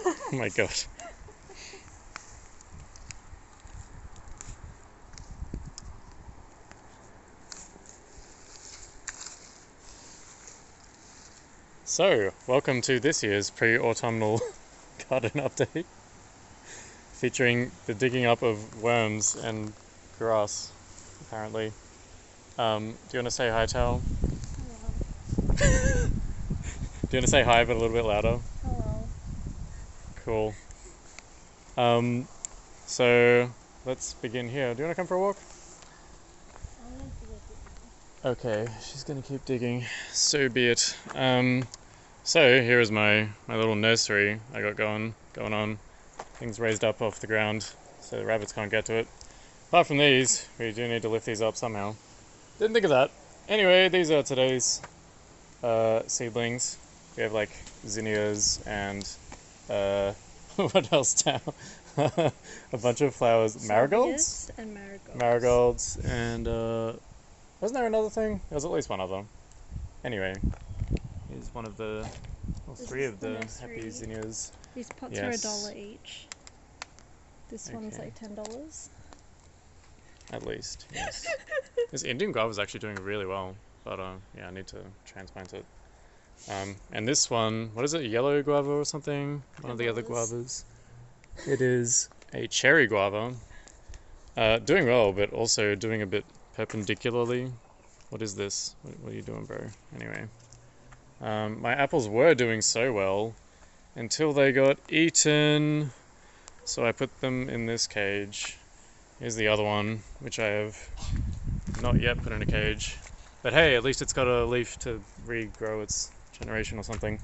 Oh my god. So, welcome to this year's pre-autumnal garden update, featuring the digging up of worms and grass, apparently. Do you want to say hi, Tal? Hello. Do you want to say hi, but a little bit louder? Hello. Cool. So, let's begin here. Do you want to come for a walk? I want to go to Okay, she's gonna keep digging. So be it. So here is my little nursery I got going on. Things raised up off the ground so the rabbits can't get to it. Apart from these, we do need to lift these up somehow. Didn't think of that. Anyway, these are today's seedlings. We have like zinnias and what else now? A bunch of flowers. Marigolds? Salvias and marigolds. Marigolds and wasn't there another thing? There was at least one of them. Anyway, here's one of the, well, This three is of the the nursery. happy zinnias. These pots Yes. are $1 each. This one's Okay. like $10. At least, yes. This Indian guava is actually doing really well, but yeah, I need to transplant it. And this one, what is it, yellow guava or something? One of the other guavas. It is a cherry guava. Doing well, but also doing a bit perpendicularly. What is this? What are you doing, bro? Anyway. My apples were doing so well until they got eaten. So I put them in this cage. Here's the other one, which I have not yet put in a cage. But hey, at least it's got a leaf to regrow its generation or something.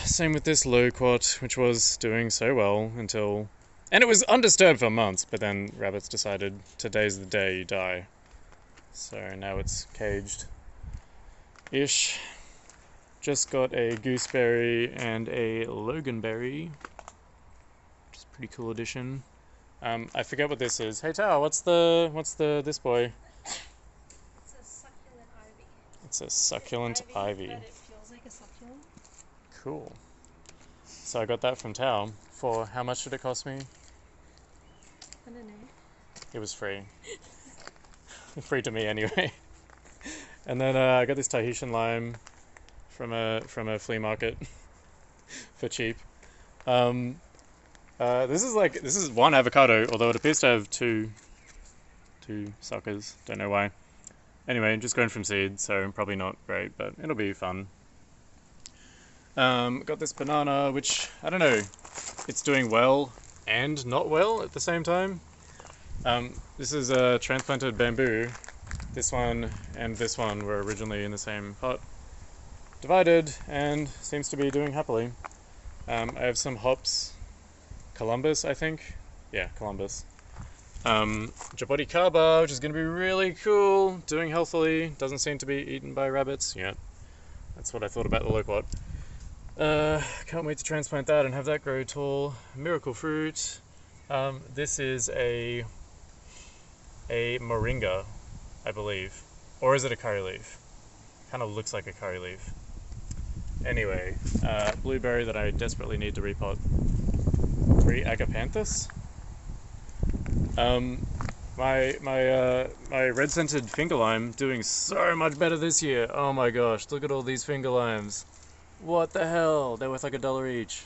Same with this loquat, which was doing so well until... And it was undisturbed for months, but then rabbits decided today's the day you die. So now it's caged-ish. Just got a gooseberry and a loganberry, which is a pretty cool addition. I forget what this is. Hey Tao, what's this boy? It's a succulent ivy. It's a succulent ivy. But it feels like a succulent. Cool. So I got that from Tao. For how much did it cost me? I don't know. It was free. Free to me anyway. And then I got this Tahitian lime from a flea market for cheap. This is one avocado, although it appears to have two suckers. Don't know why. Anyway, just going from seed, so probably not great, but it'll be fun. Got this banana, which I don't know. It's doing well and not well at the same time. This is a transplanted bamboo. This one and this one were originally in the same pot. Divided and seems to be doing happily. I have some hops. Columbus, I think. Yeah, Columbus. Jaboticaba, which is going to be really cool. Doing healthily. Doesn't seem to be eaten by rabbits yet. That's what I thought about the loquat. Can't wait to transplant that and have that grow tall. Miracle fruit. This is a moringa, I believe. Or is it a curry leaf? Kind of looks like a curry leaf. Anyway, blueberry that I desperately need to repot. 3 agapanthus. My red scented finger lime doing so much better this year. Oh my gosh, look at all these finger limes. What the hell? They're worth like $1 each.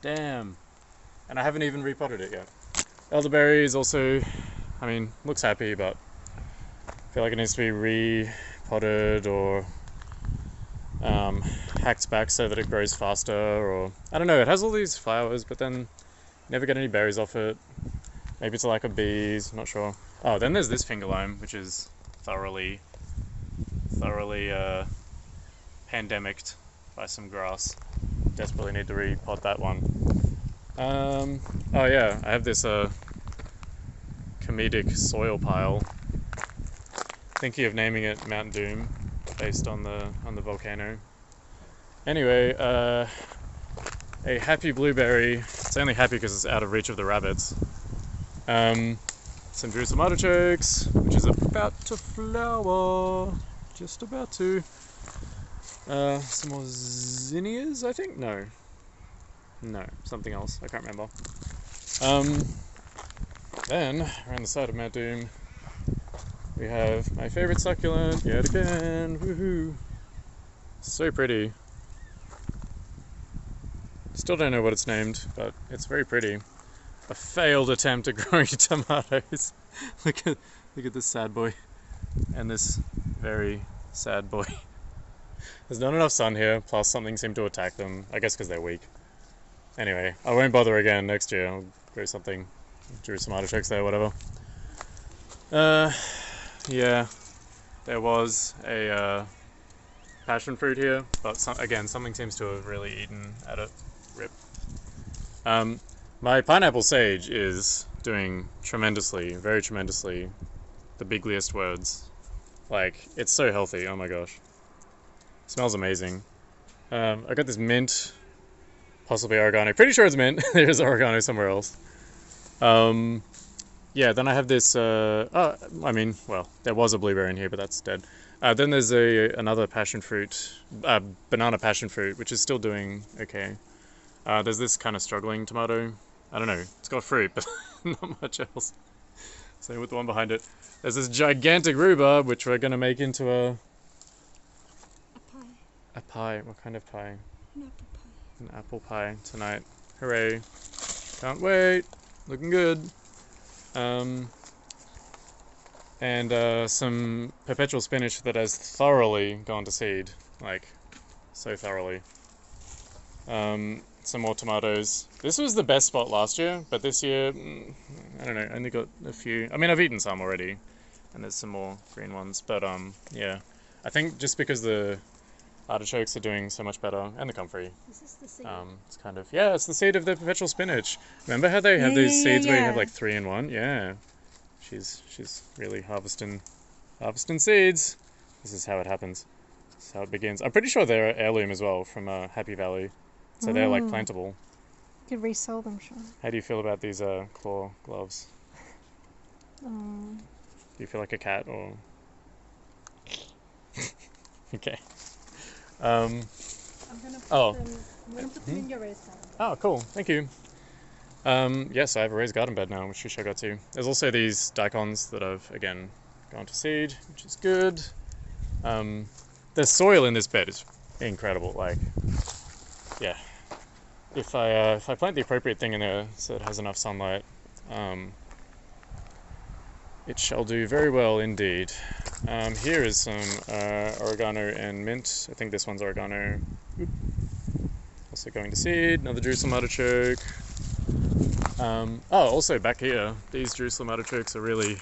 Damn. And I haven't even repotted it yet. Elderberry is also, I mean, looks happy, but I feel like it needs to be repotted or hacked back so that it grows faster, or I don't know, it has all these flowers but then never get any berries off it. Maybe it's a lack of bees, not sure. Oh, then there's this finger lime, which is thoroughly pandemicked by some grass. Desperately need to repot that one. Oh yeah, I have this comedic soil pile. Thinking of naming it Mount Doom, based on the volcano. Anyway, a happy blueberry. It's only happy because it's out of reach of the rabbits. Some Jerusalem artichokes, which is about to flower. Just about to. Some more zinnias, I think? No. No, something else. I can't remember. Then, around the side of Mount Doom, we have my favourite succulent yet again. Woohoo! So pretty. Still don't know what it's named, but it's very pretty. A failed attempt at growing tomatoes. look at this sad boy. And this very sad boy. There's not enough sun here, plus something seemed to attack them. I guess because they're weak. Anyway, I won't bother again next year. I'll grow something. Drew some artichokes there, whatever. Yeah. There was a passion fruit here, but again, something seems to have really eaten at it. Rip. My pineapple sage is doing tremendously, very tremendously. The bigliest words. Like, it's so healthy, oh my gosh. Smells amazing. I got this mint, possibly oregano. Pretty sure it's mint. There's oregano somewhere else. Yeah, then I have this, there was a blueberry in here, but that's dead. Then there's another passion fruit, banana passion fruit, which is still doing okay. There's this kind of struggling tomato. I don't know, it's got fruit, but not much else. Same with the one behind it. There's this gigantic rhubarb, which we're going to make into a pie. A pie? What kind of pie? An apple pie. An apple pie tonight. Hooray. Can't wait. Looking good. And some perpetual spinach that has thoroughly gone to seed. Like, so thoroughly. Some more tomatoes. This was the best spot last year, but this year, I don't know, only got a few. I mean, I've eaten some already, and there's some more green ones, but yeah. I think just because the artichokes are doing so much better, and the comfrey. Is this the seed? It's kind of, yeah, it's the seed of the perpetual spinach. Remember how they have these seeds where you have like 3 in 1? Yeah. She's really harvesting seeds. This is how it happens. This is how it begins. I'm pretty sure they're heirloom as well from Happy Valley. So they're like plantable. You could resell them, Sean. How do you feel about these claw gloves? Do you feel like a cat or? Okay. I'm gonna put them in your raised garden. Oh, cool. Thank you. Yes, I have a raised garden bed now, which I got to. There's also these daikons that I've again gone to seed, which is good. The soil in this bed is incredible. Like, yeah. If I plant the appropriate thing in there so it has enough sunlight, it shall do very well indeed. Here is some oregano and mint. I think this one's oregano. Oop. Also going to seed. Another Jerusalem artichoke. Also back here, these Jerusalem artichokes are really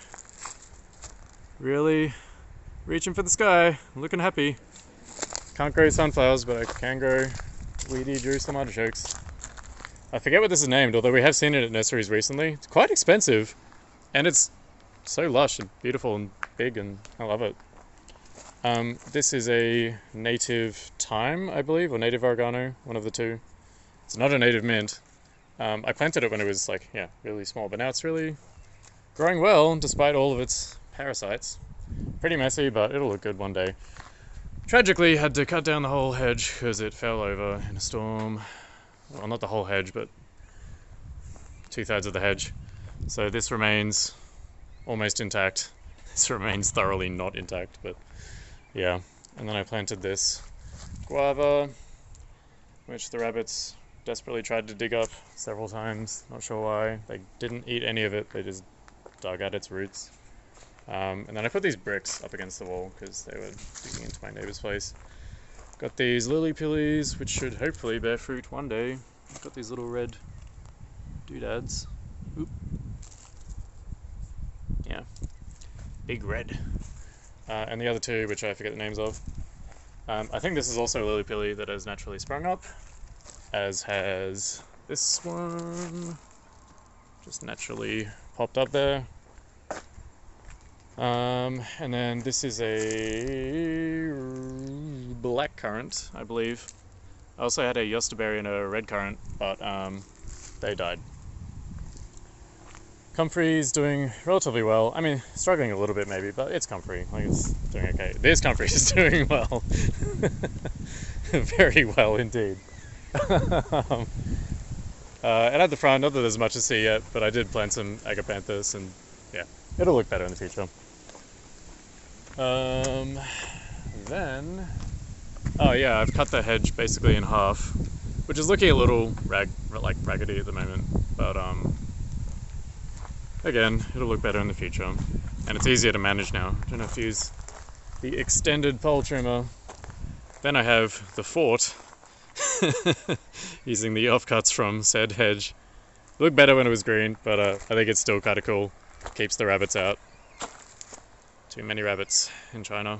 reaching for the sky. I'm looking happy. Can't grow sunflowers, but I can grow weedy Jerusalem artichokes. I forget what this is named, although we have seen it at nurseries recently. It's quite expensive, and it's so lush and beautiful and big, and I love it. This is a native thyme, I believe, or native oregano, one of the two. It's not a native mint. I planted it when it was like, yeah, really small, but now it's really growing well despite all of its parasites. Pretty messy, but it'll look good one day. Tragically, had to cut down the whole hedge because it fell over in a storm. Well, not the whole hedge, but 2/3 of the hedge. So this remains almost intact. This remains thoroughly not intact, but yeah. And then I planted this guava, which the rabbits desperately tried to dig up several times. Not sure why. They didn't eat any of it. They just dug at its roots. And then I put these bricks up against the wall because they were digging into my neighbor's place. Got these lily pillies, which should hopefully bear fruit one day. I've got these little red doodads. Oop. Yeah. Big red. And the other two, which I forget the names of. I think this is also a lily pilly that has naturally sprung up, as has this one. Just naturally popped up there. And then this is a black currant, I believe. I also had a yostaberry and a red currant, but they died. Comfrey's doing relatively well. I mean, struggling a little bit maybe, but it's comfrey. Like, it's doing okay. This comfrey is doing well. Very well indeed. And at the front, not that there's much to see yet, but I did plant some agapanthus, and yeah, it'll look better in the future. Then, oh yeah, I've cut the hedge basically in half, which is looking a little raggedy at the moment, but again, it'll look better in the future, and it's easier to manage now. I don't have to use the extended pole trimmer. Then I have the fort, using the offcuts from said hedge. It looked better when it was green, but I think it's still kind of cool. Keeps the rabbits out. Too many rabbits in China.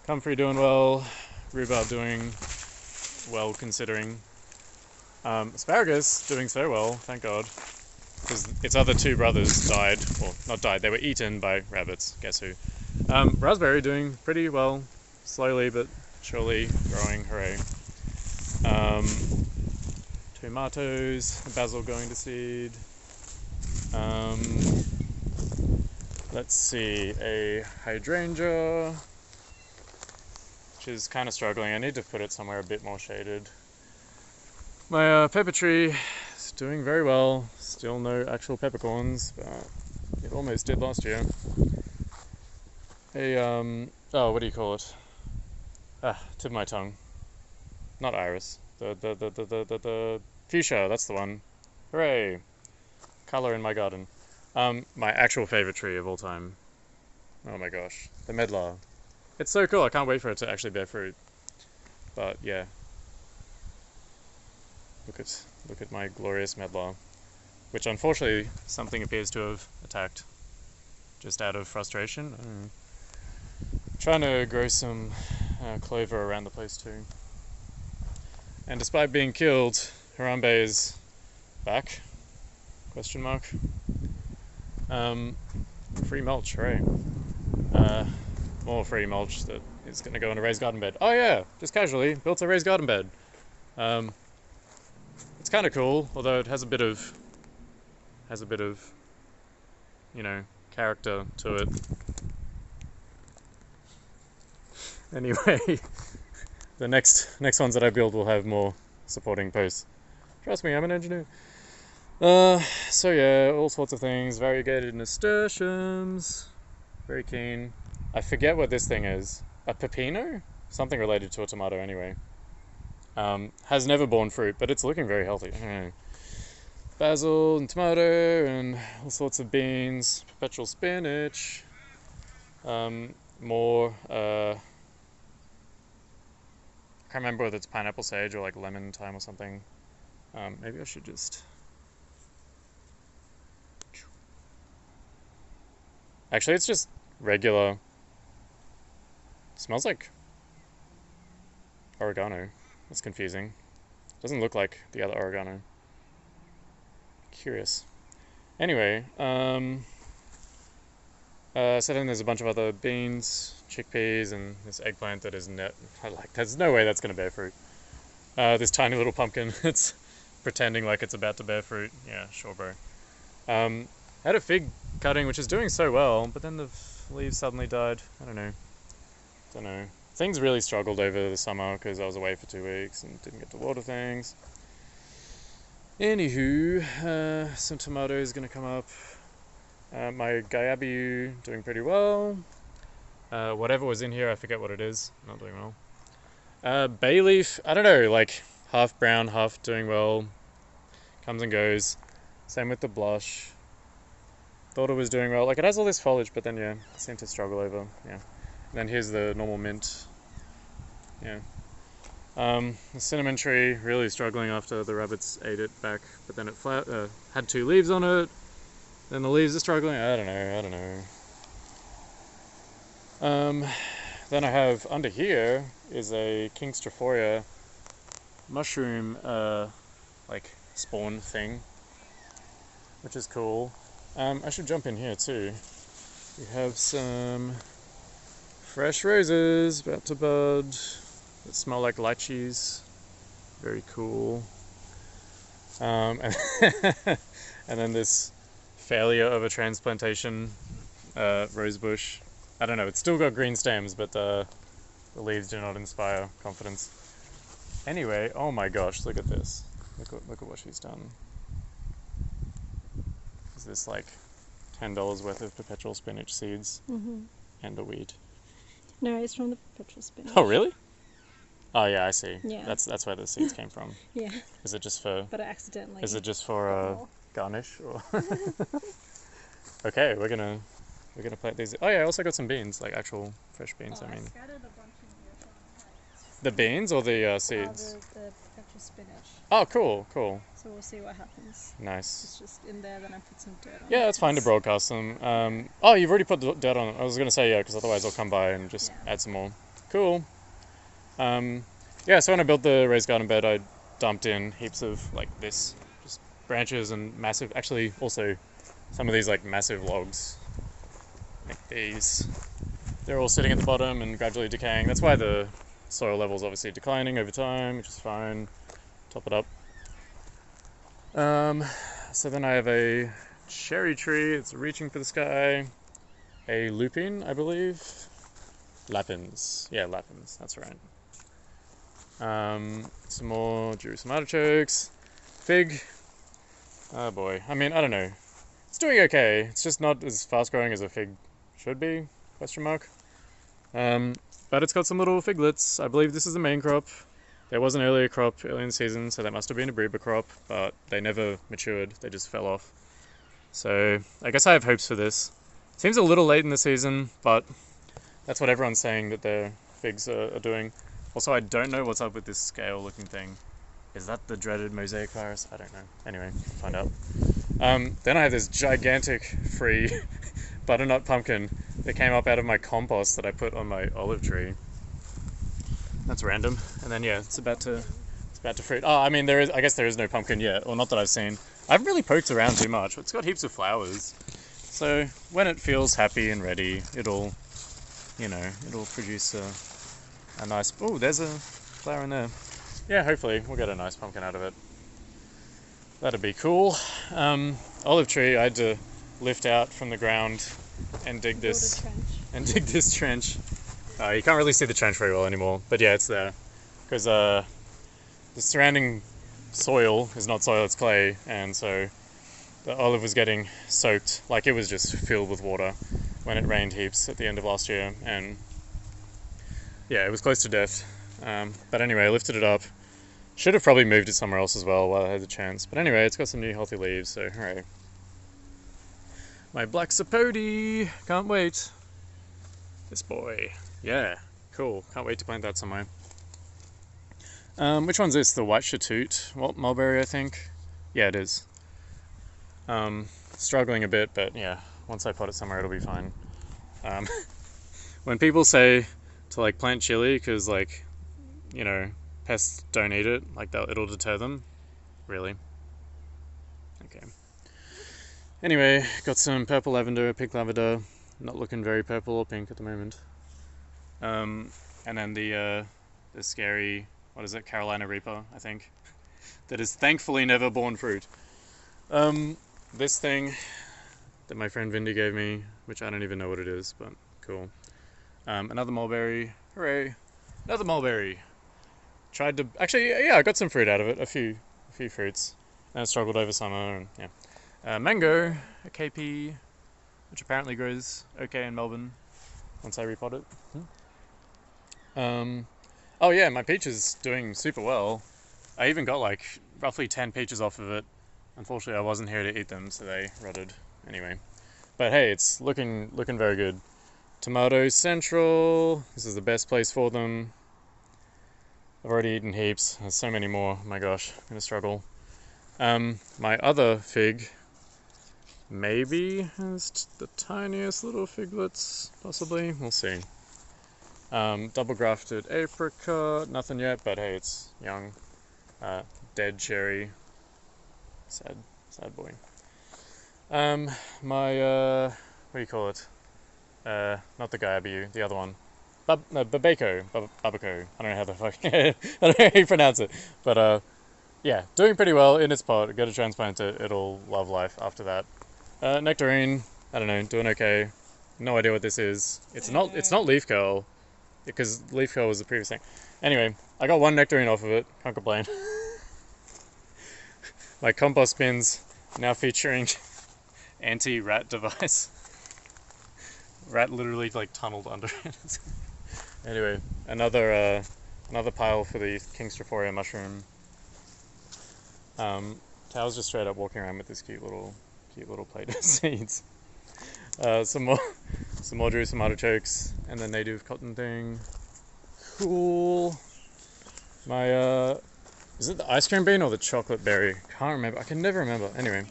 Comfrey doing well. Rhubarb doing well considering. Asparagus doing so well, thank God. Because its other two brothers died. Well, not died, they were eaten by rabbits. Guess who? Raspberry doing pretty well. Slowly but surely growing, hooray. Tomatoes, basil going to seed. Let's see, a hydrangea, which is kind of struggling. I need to put it somewhere a bit more shaded. My pepper tree is doing very well. Still no actual peppercorns, but it almost did last year. Oh, what do you call it? Tip of my tongue. Not iris. The fuchsia, that's the one. Hooray! Color in my garden. My actual favorite tree of all time. Oh my gosh. The medlar. It's so cool, I can't wait for it to actually bear fruit. But yeah. Look at my glorious medlar. Which unfortunately something appears to have attacked. Just out of frustration. I don't know. Trying to grow some clover around the place too. And despite being killed, Harambe is back? Question mark. Free mulch, hooray. More free mulch that is going to go in a raised garden bed. Oh yeah, just casually built a raised garden bed. It's kind of cool, although it has a bit of, you know, character to it. Anyway, the next ones that I build will have more supporting posts. Trust me, I'm an engineer. So yeah, all sorts of things. Variegated nasturtiums. Very keen. I forget what this thing is. A pepino? Something related to a tomato anyway. Has never borne fruit, but it's looking very healthy. Basil and tomato and all sorts of beans. Perpetual spinach. More, I can't remember whether it's pineapple sage or like lemon thyme or something. Maybe I should just... Actually, it's just regular. It smells like oregano. That's confusing. Doesn't look like the other oregano. Curious. Anyway, so then there's a bunch of other beans, chickpeas, and this eggplant that is there's no way that's going to bear fruit. This tiny little pumpkin, it's pretending like it's about to bear fruit. Yeah, sure, bro. Had a fig cutting, which is doing so well, but then the leaves suddenly died. I don't know. Things really struggled over the summer because I was away for 2 weeks and didn't get to water things. Anywho, some tomatoes gonna come up. My Guyabiu doing pretty well. Whatever was in here, I forget what it is. Not doing well. Bay leaf, I don't know, like half brown, half doing well. Comes and goes. Same with the blush. Thought it was doing well. Like, it has all this foliage, but then, yeah, seemed to struggle over, yeah. And then here's the normal mint. Yeah. The cinnamon tree, really struggling after the rabbits ate it back, but then it had 2 leaves on it. Then the leaves are struggling. I don't know. Then I have, under here, is a King Strophoria mushroom, like, spawn thing, which is cool. I should jump in here too. We have some fresh roses about to bud that smell like lychees. Very cool. And then this failure of a transplantation rose bush. I don't know, it's still got green stems, but the leaves do not inspire confidence. Anyway, oh my gosh, look at this. Look at what she's done. Is this like $10 worth of perpetual spinach seeds and a weed? No, it's from the perpetual spinach. Oh really? Oh yeah, I see. Yeah. That's where the seeds came from. Yeah. Is it just for? But I accidentally. Is it just for garnish or? Okay, we're gonna plant these. Oh yeah, I also got some beans, like actual fresh beans. I mean, scattered a bunch in here. the beans or the seeds? The perpetual spinach. Oh, cool. So we'll see what happens. Nice. It's just in there, then I put some dirt on it. Yeah, it's fine to broadcast them. Oh, you've already put the dirt on it. I was gonna say yeah, because otherwise I'll come by and just add some more. Cool. Yeah, so when I built the raised garden bed, I dumped in heaps of like this, just branches and massive. Actually, also some of these like massive logs, like these. They're all sitting at the bottom and gradually decaying. That's why the soil level is obviously declining over time, which is fine. Top it up. So then I have a cherry tree. It's reaching for the sky. A lupine, I believe. Lapins. Yeah, lapins. That's right. Some more Jerusalem artichokes. Fig. Oh boy. I mean, I don't know. It's doing okay. It's just not as fast growing as a fig should be. Question mark. But it's got some little figlets. I believe this is the main crop. There was an earlier crop early in the season, so that must have been a breeder crop, but they never matured. They just fell off. So I guess I have hopes for this. Seems a little late in the season, but that's what everyone's saying that their figs are doing. Also, I don't know what's up with this scale-looking thing. Is that the dreaded mosaic virus? I don't know. Anyway, we'll find out. Then I have this gigantic free butternut pumpkin that came up out of my compost that I put on my olive tree. That's random. And then yeah, it's about to fruit. Oh, I mean I guess there is no pumpkin yet, or not that I've seen. I haven't really poked around too much. It's got heaps of flowers. So when it feels happy and ready, it'll produce a nice. Oh, there's a flower in there. Yeah, hopefully we'll get a nice pumpkin out of it. That'd be cool. Olive tree, I had to lift out from the ground and dig this trench. You can't really see the trench very well anymore, but yeah, it's there because the surrounding soil is not soil, it's clay, and so the olive was getting soaked, like it was just filled with water when it rained heaps at the end of last year, and yeah, it was close to death. But anyway, I lifted it up. Should have probably moved it somewhere else as well while I had the chance. But anyway, it's got some new healthy leaves, so hooray. My black sapote! Can't wait. This boy. Yeah, cool. Can't wait to plant that somewhere. Which one's this? The white chatoot? Well, mulberry, I think. Yeah, it is. Struggling a bit, but yeah, once I put it somewhere, it'll be fine. When people say to like plant chili because like, pests don't eat it, like it'll deter them. Really? Okay. Anyway, got some purple lavender, pink lavender. Not looking very purple or pink at the moment. And then the scary, what is it, Carolina Reaper, I think, that is thankfully never borne fruit. This thing that my friend Vindy gave me, which I don't even know what it is, but cool. Another mulberry, hooray! Another mulberry. I got some fruit out of it, a few fruits. And I struggled over summer, and yeah. Mango, a KP, which apparently grows okay in Melbourne once I repot it. Oh yeah, my peach is doing super well. I even got like roughly 10 peaches off of it. Unfortunately, I wasn't here to eat them, so they rotted. Anyway, but hey, it's looking very good. Tomato Central. This is the best place for them. I've already eaten heaps. There's so many more. Oh my gosh, I'm gonna struggle. My other fig maybe has the tiniest little figlets, possibly. We'll see. Double grafted apricot, nothing yet, but hey, it's young. Dead cherry. Sad boy. My, what do you call it? Not the Guyabu, the other one. Babaco. I don't know how the fuck, I don't know how you pronounce it. But, yeah, doing pretty well in its pot. Got to transplant it, it'll love life after that. Nectarine, I don't know, doing okay. No idea what this is. It's not leaf curl, because leaf curl was the previous thing. Anyway, I got one nectarine off of it, can't complain. My compost bins now featuring anti-rat device. Rat literally like tunneled under it. Anyway, another pile for the Kingstrophoria mushroom. Tao's just straight up walking around with this cute little plate of seeds. Some more drew some artichokes, and the native cotton thing. Cool. My is it the ice cream bean or the chocolate berry? Can't remember. I can never remember. Anyway,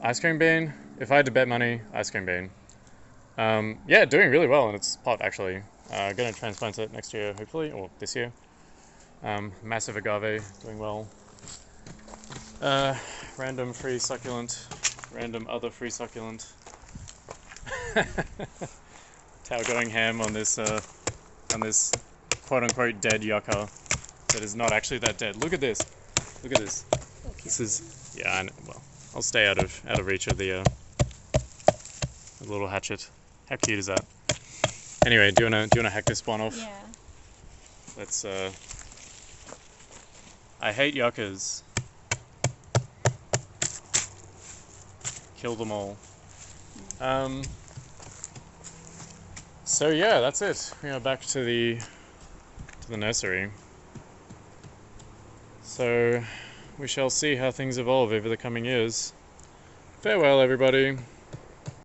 ice cream bean. If I had to bet money, ice cream bean. Yeah, doing really well in its pot actually. Gonna transplant it next year hopefully, or this year. Massive agave, doing well. Random free succulent, random other free succulent. Tao going ham on this quote-unquote dead yucca that is not actually that dead. Look at this. Look at this. This is, yeah, I know, well, I'll stay out of reach of the little hatchet. How cute is that? Anyway, do you wanna hack this one off? Yeah. Let's I hate yuccas. Kill them all. So yeah, that's it. We are back to the nursery. So we shall see how things evolve over the coming years. Farewell, everybody.